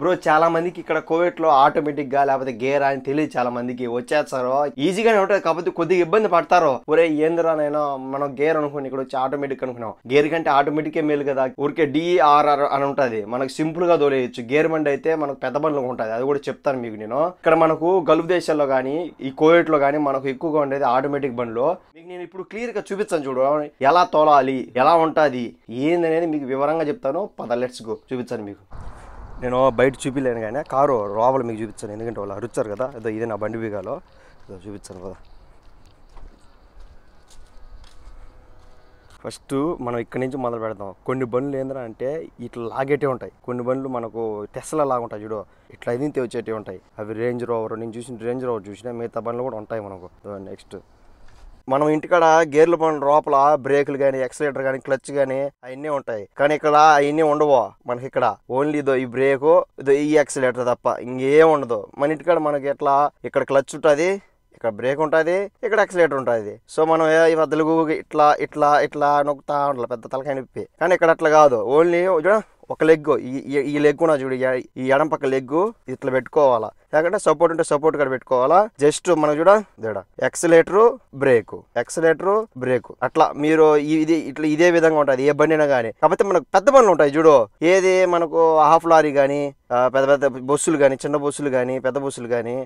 Bro చాలా మందికి ఇక్కడ కోవిడ్ లో ఆటోమేటిక్ గా లేకపోతే గేర్ అని తెలియదు, చాలా మందికి వచ్చేస్తారు ఈజీగానే ఉంటుంది, కాకపోతే కొద్దిగా ఇబ్బంది పడతారు. ఒరే ఏందిరానైనా మనం గేర్ అనుకుని ఇక్కడ వచ్చి ఆటోమేటిక్ అనుకున్నాం, గేర్ కంటే ఆటోమేటిక్ మేలు కదా, ఊరికే డిఆర్ఆర్ అని ఉంటది, మనకు సింపుల్ గా తోలేయచ్చు. గేర్ బండి అయితే మనకు పెద్ద బండ్లు ఉంటుంది, అది కూడా చెప్తాను మీకు నేను. ఇక్కడ మనకు గల్ఫ్ దేశాల్లో కానీ ఈ కోవిడ్ లో కానీ మనకు ఎక్కువగా ఉండేది ఆటోమేటిక్ బండ్లు. మీకు నేను ఇప్పుడు క్లియర్ గా చూపిస్తాను చూడు, ఎలా తోలాలి, ఎలా ఉంటది ఏందనేది మీకు వివరంగా చెప్తాను. లెట్స్ గో చూపిస్తాను మీకు. నేను బయట చూపిలేను కానీ కారు లోపల మీకు చూపిస్తాను, ఎందుకంటే వాళ్ళు అరుచారు కదా. అదో ఇదే నా బండి బీగాలో చూపిస్తాను కదా. ఫస్ట్ మనం ఇక్కడి నుంచి మొదలు పెడతాం. కొన్ని బండ్లు ఏంద్రా అంటే ఇట్లా లాగేటే ఉంటాయి, కొన్ని బండ్లు మనకు టెస్లా లాగా ఉంటాయి చూడు, ఇట్లా ఐదింతే వచ్చేటివి ఉంటాయి. అవి రేంజ్ రోవర్, నేను చూసిన రేంజ్ రోవర్ చూసిన, మిగతా బండ్లు కూడా ఉంటాయి మనకు. నెక్స్ట్ మనం ఇంటికాడ గేర్ల బండ్ల లోపల బ్రేకులు కానీ ఎక్సలేటర్ కానీ క్లచ్ కానీ అవన్నీ ఉంటాయి, కానీ ఇక్కడ అవన్నీ ఉండవు మనకి. ఇక్కడ ఓన్లీ ఇదో ఈ బ్రేకు, ఇదో ఈ ఎక్సలేటర్ తప్ప ఇంకేం ఉండదు. మన ఇంటికాడ మనకి ఎట్లా ఇక్కడ క్లచ్ ఉంటుంది, ఇక్కడ బ్రేక్ ఉంటుంది, ఇక్కడ ఎక్సలేటర్ ఉంటుంది. సో మనం ఈ వద్దలుగు ఇట్లా ఇట్లా ఇట్లా నొక్కుతా ఉండాలి, పెద్ద తలకాయ నొప్పి. కానీ ఇక్కడ అట్లా కాదు, ఓన్లీ ఒక లెగ్, ఈ లెగ్ నా చూడు, ఈ ఎడం పక్క లెగ్ ఇట్లా పెట్టుకోవాలా, లేకుంటే సపోర్ట్ ఉంటే సపోర్ట్ కూడా పెట్టుకోవాలా. జస్ట్ మనం చూడ ఎక్సలేటరు బ్రేకు, ఎక్సలేటరు బ్రేకు, అట్లా మీరు ఇది ఇట్లా ఇదే విధంగా ఉంటుంది ఏ బండినా కానీ. కాకపోతే మనకు పెద్ద బండ్లు ఉంటాయి చూడు, ఏది మనకు హాఫ్ లారీ కానీ, పెద్ద పెద్ద బస్సులు కానీ, చిన్న బస్సులు కానీ, పెద్ద బస్సులు కానీ,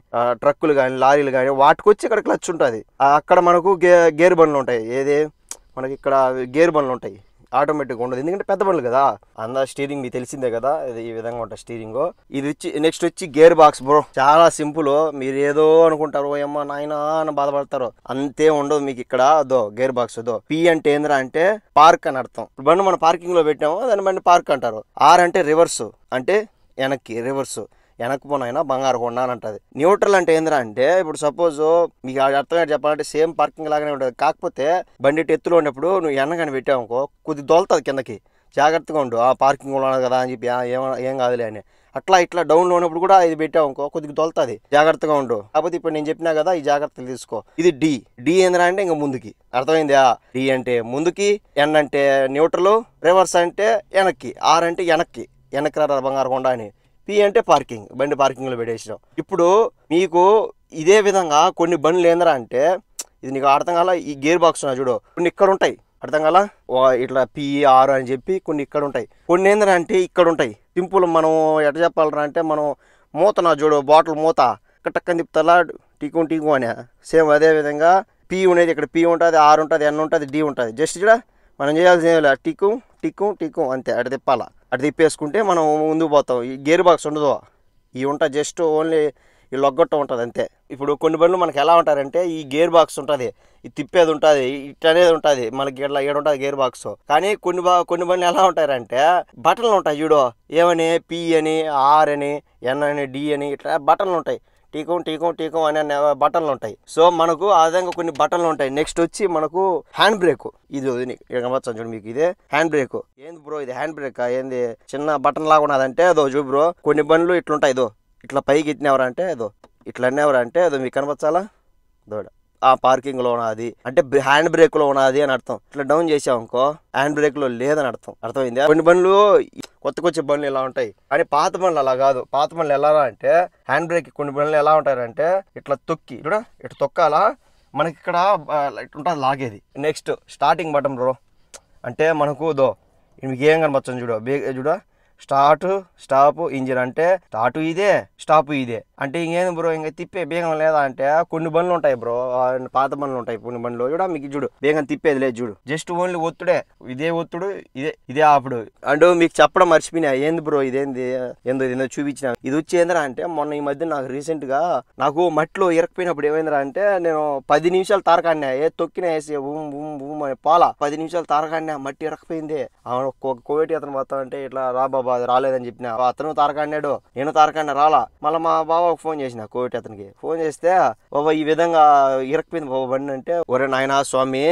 ట్రక్కులు కానీ, లారీలు కానీ, వాటికి వచ్చి ఇక్కడ క్లచ్ ఉంటుంది. అక్కడ మనకు గేర్ బండ్లు ఉంటాయి, ఏది మనకి ఇక్కడ గేర్ బండ్లు ఉంటాయి, ఆటోమేటిక్ ఉండదు, ఎందుకంటే పెద్ద బండ్లు కదా. స్టీరింగ్ మీకు తెలిసిందే కదా, ఇది ఈ విధంగా ఉంటుంది స్టీరింగ్. ఇది వచ్చి నెక్స్ట్ వచ్చి గేర్ బాక్స్ బ్రో, చాలా సింపుల్. మీరు ఏదో అనుకుంటారు, అమ్మ నాయన అని బాధపడతారు, అంతే ఉండదు మీకు ఇక్కడ. అదో గేర్ బాక్స్, అదో పి అంటే ఏంద్రా అంటే పార్క్ అని అర్థం. బండి మనం పార్కింగ్ లో పెట్టాము, దాని బండి పార్క్ అంటారు. ఆర్ అంటే రివర్స్, అంటే వెనక్కి, రివర్స్ వెనక్కి పోనైనా బంగారు కొండ అని అంటది. న్యూట్రల్ అంటే ఏంద్రా అంటే ఇప్పుడు సపోజ్ మీకు అర్థమైనా చెప్పాలంటే సేమ్ పార్కింగ్ లాగానే ఉంటుంది, కాకపోతే బండి ఎత్తులో ఉన్నప్పుడు నువ్వు వెనకని పెట్టావు అనుకో కొద్దిగా దొలుతుంది కిందకి, జాగ్రత్తగా ఉండు. ఆ పార్కింగ్ ఉన్నది కదా అని చెప్పి ఏం కాదులే అని అట్లా ఇట్లా డౌన్లో ఉన్నప్పుడు కూడా ఇది పెట్టావు అనుకో కొద్దిగా దొలుతుంది, జాగ్రత్తగా ఉండు. కాకపోతే ఇప్పుడు నేను చెప్పినా కదా ఈ జాగ్రత్తలు తీసుకో. ఇది డి ఏంద్రా అంటే ఇంకా ముందుకి, అర్థమైందా? డి అంటే ముందుకి, ఎన్ అంటే న్యూట్రల్, రివర్స్ అంటే వెనక్కి, ఆర్ అంటే వెనక్కి రా బంగారు కొండ అని, పి అంటే పార్కింగ్, బండి పార్కింగ్ లో పెట్టేసినాం. ఇప్పుడు మీకు ఇదే విధంగా కొన్ని బండ్లు ఏంద్రా అంటే ఇది నీకు అర్థం కాల, ఈ గేర్ బాక్స్ ఉన్నా చూడు, కొన్ని ఇక్కడ ఉంటాయి, అర్థం కాల ఇట్లా పిఆర్ అని చెప్పి కొన్ని ఇక్కడ ఉంటాయి, కొన్ని ఏంద్రా అంటే ఇక్కడ ఉంటాయి. సింపుల్ మనం ఎట్లా చెప్పాలరా అంటే మనం మూత నా చూడు, బాటిల్ మూత టక్కని తిప్పుతలా టీకు అని, సేమ్ అదే విధంగా పి ఉండేది, ఇక్కడ పి ఉంటుంది, ఆర్ ఉంటుంది, ఎన్ ఉంటుంది, డి ఉంటుంది. జస్ట్ ఇక్కడ మనం చేయాల్సిన టిక్కు అంతే, అటు తిప్పాలా, అటు తిప్పేసుకుంటే మనం ముందుకు పోతాం. ఈ గేర్ బాక్స్ ఉండదు, ఇవి ఉంటాయి జస్ట్ ఓన్లీ ఈ లొగ్గొట్ట ఉంటుంది అంతే. ఇప్పుడు కొన్ని బండ్లు మనకి ఎలా ఉంటారంటే ఈ గేర్ బాక్స్ ఉంటుంది, ఇది తిప్పేది ఉంటుంది, ఇట్ అనేది ఉంటుంది, మనకి ఇట్లా ఉంటుంది గేర్ బాక్స్. కానీ కొన్ని బండ్లు ఎలా ఉంటారంటే బటన్లు ఉంటాయి చూడు, ఏమని పి అని, ఆర్ అని, ఎన్ అని, డి అని, ఇట్లా బటన్లు ఉంటాయి, టీకం అనే బటన్లు ఉంటాయి. సో మనకు ఆ విధంగా కొన్ని బటన్లు ఉంటాయి. నెక్స్ట్ వచ్చి మనకు హ్యాండ్ బ్రేక్, ఇది చూడు మీకు, ఇదే హ్యాండ్ బ్రేక్. ఏంది బ్రో ఇది హ్యాండ్ బ్రేక్ ఏంది చిన్న బటన్ లాగా ఉన్నదంటే అదో చూ బ్రో, కొన్ని బండ్లు ఇట్లుంటాయి, ఇదో ఇట్లా పైకి ఎత్తినవరా అంటే అదో ఇట్లా అన్నవరా అంటే అదో మీకు కనపచ్చాలా, దోడ ఆ పార్కింగ్ లో ఉన్నది అంటే హ్యాండ్ బ్రేక్ లో ఉన్నది అని అర్థం. ఇట్లా డౌన్ చేసామనుకో హ్యాండ్ బ్రేక్ లో లేదని అర్థం, అర్థమైంది? కొన్ని బండ్లు కొత్తకొచ్చే బండ్లు ఇలా ఉంటాయి, కానీ పాత బండ్లు అలా కాదు. పాత బండ్లు ఎలా అంటే హ్యాండ్ బ్రేక్ కొన్ని బండ్లు ఎలా ఉంటారంటే ఇట్లా తొక్కి చూడ, ఇట్లా తొక్కాలా, మనకి ఇక్కడ ఇట్లా ఉంటుంది లాగేది. నెక్స్ట్ స్టార్టింగ్ బటన్ బ్రో, అంటే మనకు మీకు ఏం కనపచ్చని చూడ స్టార్ట్, స్టాప్, ఇంజిన్ అంటే స్టార్ట్ ఇదే, స్టాప్ ఇదే. అంటే ఇంకేంది బ్రో ఇంకా తిప్పే బేగం లేదా అంటే కొన్ని బండ్లు ఉంటాయి బ్రో, పాత బండ్లు ఉంటాయి కొన్ని బండ్లు చూడ, మీకు చూడు బేగం తిప్పేది లేదు చూడు, జస్ట్ ఓన్లీ ఒత్తుడే, ఇదే ఒత్తుడు, ఇదే ఆపుడు. అండ్ మీకు చెప్పడం మర్చిపోయినా, ఏంది బ్రో ఇదేంది ఏందో చూపించిన. ఇది వచ్చి ఏంద్రా అంటే మొన్న ఈ మధ్య నాకు రీసెంట్ గా నాకు మట్టిలో ఇరకపోయినప్పుడు ఏమైందిరా అంటే నేను 10 నిమిషాలు తారకాడినా, తొక్కిన వేసి బూమ్ అని పోలా, 10 నిమిషాలు తారకాడినా, మట్టి ఇరకపోయింది. కోవిడ్ అతను మొత్తం అంటే ఇట్లా రా బాబా అది రాలేదని చెప్పిన, అతను తారకాడినాడు, నేను తారకాడినా రాలా. మళ్ళీ మా బాబాకు ఫోన్ చేసిన, కోవిడ్ అతనికి ఫోన్ చేస్తే బాబా ఈ విధంగా ఇరకపోయింది బాబా బండి అంటే, ఒరే నాయనా స్వామి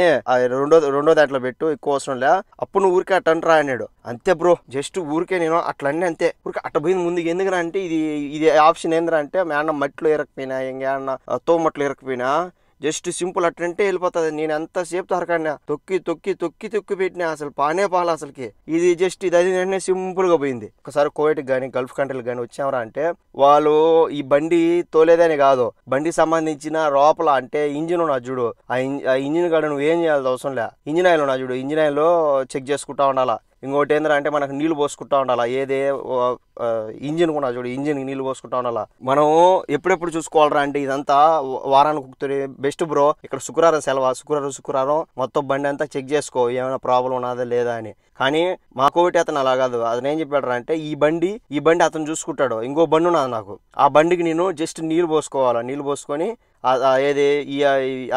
రెండో దాంట్లో పెట్టు, ఎక్కువ అవసరం లే, అప్పుడు నువ్వు ఊరికే అట్టంట్రా అన్నాడు. అంతే బ్రో, జస్ట్ ఊరికే నేను అట్లా అన్నీ అంతే, ఊరికే అట్ట పోయింది ముందుకు. ఎందుకని అంటే ఇది ఆప్షన్ ఏంద్రా అంటే మేడ మట్టిలో ఇరకపోయినా, ఇంకేమన్నా తోమట్లో ఇరకపోయినా జస్ట్ సింపుల్ అట్లంటే వెళ్ళిపోతుంది. నేను ఎంతసేపు తరకన్నా తొక్కి తొక్కి తొక్కి తొక్కి పెట్టినా అసలు పానే పాల అసలుకి. ఇది జస్ట్ ఇది అది వెంటనే సింపుల్ గా పోయింది. ఒకసారి కువైట్కి కానీ గల్ఫ్ కంట్రీలకు కానీ వచ్చామరా అంటే వాళ్ళు ఈ బండి తోలేదని కాదు, బండికి సంబంధించిన లోపల అంటే ఇంజిన్ ఉన్నది చూడు, ఆ ఇంజిన్ కాడ నువ్వు ఏం చేయాల్సిన అవసరం లే. ఇంజిన్ ఆయిల్ ఉన్నది చూడు, ఇంజిన్ ఆయిల్ చెక్ చేసుకుంటా ఉండాలా. ఇంకోటి ఏంద్రా అంటే మనకు నీళ్లు పోసుకుంటా ఉండాలా. ఏదే ఇంజిన్ కూడా చూడు, ఇంజిన్కి నీళ్లు పోసుకుంటా ఉండాలా. మనం ఎప్పుడెప్పుడు చూసుకోవాలరా అంటే ఇదంతా వారానికి కుక్కుతుంది బెస్ట్ బ్రో. ఇక్కడ శుక్రవారం సెలవు, శుక్రవారం మొత్తం బండి అంతా చెక్ చేసుకో ఏమైనా ప్రాబ్లం ఉన్నదా లేదా అని. కానీ మా కోవిటి అతను అలా కాదు. అతను ఏం చెప్పాడు అంటే ఈ బండి అతను చూసుకుంటాడు. ఇంకో బండి ఉన్నది నాకు, ఆ బండికి నేను జస్ట్ నీళ్ళు పోసుకోవాలా. నీళ్ళు పోసుకొని ఏది ఈ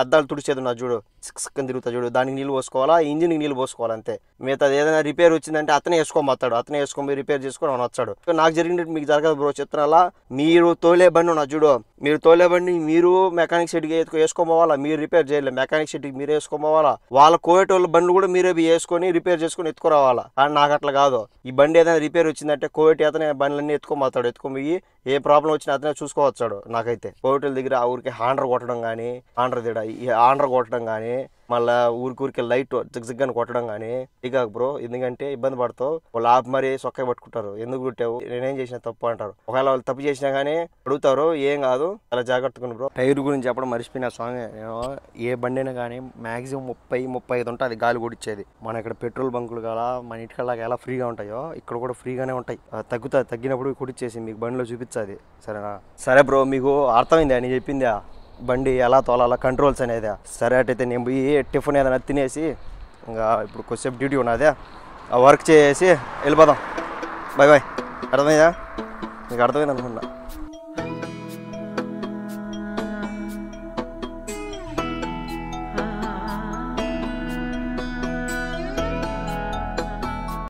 అద్దాలు తుడిచేది ఉన్నది చూడు, సిక్స్కని తిరుగుతా చూడు, దానికి నీళ్ళు పోసుకోవాలా, ఇంజిన్కి నీళ్ళు పోసుకోవాలి అంతే. మిగతా ఏదైనా రిపేర్ వచ్చిందంటే అతనే వేసుకోమస్తాడు, అతనే వేసుకొని రిపేర్ చేసుకొని మనం వచ్చాడు. నాకు జరిగినట్టు మీకు జరగదు బ్రో చెప్తున్నా. మీరు తోలే బండి ఉన్నది చూడు, మీరు తోలే బండి మీరు మెకానిక్ షెడ్కి వేసుకోపోవాలా. మీరు రిపేర్ చేయలేదు, మెకానిక్ షెడ్కి మీరే వేసుకోపోవాలా. వాళ్ళ కోవేటోళ్ళ బండ్లు కూడా మీరే వేసుకొని రిపేర్ చేసుకొని ఎత్తుకురావాలా. కానీ నాకు అట్లా కాదు. ఈ బండి ఏదైనా రిపేర్ వచ్చిందంటే కోవేటి అతనే బండ్లన్నీ ఎత్తుకోమతాడు, ఎత్తుకొని ఏ ప్రాబ్లం వచ్చినా అతనే చూసుకోవచ్చాడు. నాకైతే కోవిటల దగ్గర ఆ ఊరికి ఆండ్ర కొట్టడం కానీ, ఆండ్ర కొట్టడం కానీ, మళ్ళీ ఊరికి లైట్ జిగ్జిగ్ అని కొట్టడం కానీ ఇక బ్రో. ఎందుకంటే ఇబ్బంది పడతావు, వాళ్ళు ఆపి మరీ సొక్క పట్టుకుంటారు. ఎందుకు కుట్టావు, నేనేం చేసిన తప్పు అంటారు. ఒకవేళ వాళ్ళు తప్పు చేసినా కానీ అడుగుతారు, ఏం కాదు అలా జాగ్రత్తగా బ్రో. టైర్ గురించి చెప్పడం మర్చిపోయిన సాంగ్. ఏ బండి అయినా కానీ మాక్సిమం 30-35 ఉంటుంది గాలి కొడిచ్చేది. మన ఇక్కడ పెట్రోల్ బంకులు కదా మన ఇంటికల్లాగా ఎలా ఫ్రీగా ఉంటాయో ఇక్కడ కూడా ఫ్రీగానే ఉంటాయి. తగ్గినప్పుడు కుడిచ్చేసి మీకు బండిలో చూపించాది. సరేనా? సరే బ్రో, మీకు అర్థమైందా నేను చెప్పిందా? బండి ఎలా తోలాలా, కంట్రోల్స్ అనేది. సరే అటైతే నేను పోయి టిఫిన్ ఏదైనా తినేసి ఇంకా ఇప్పుడు కొద్దిసేపు డ్యూటీ ఉన్నదే, ఆ వర్క్ చేసి వెళ్ళిపోదాం. Bye bye. అర్థమైందా? మీకు అర్థమైంది అనుకున్నా.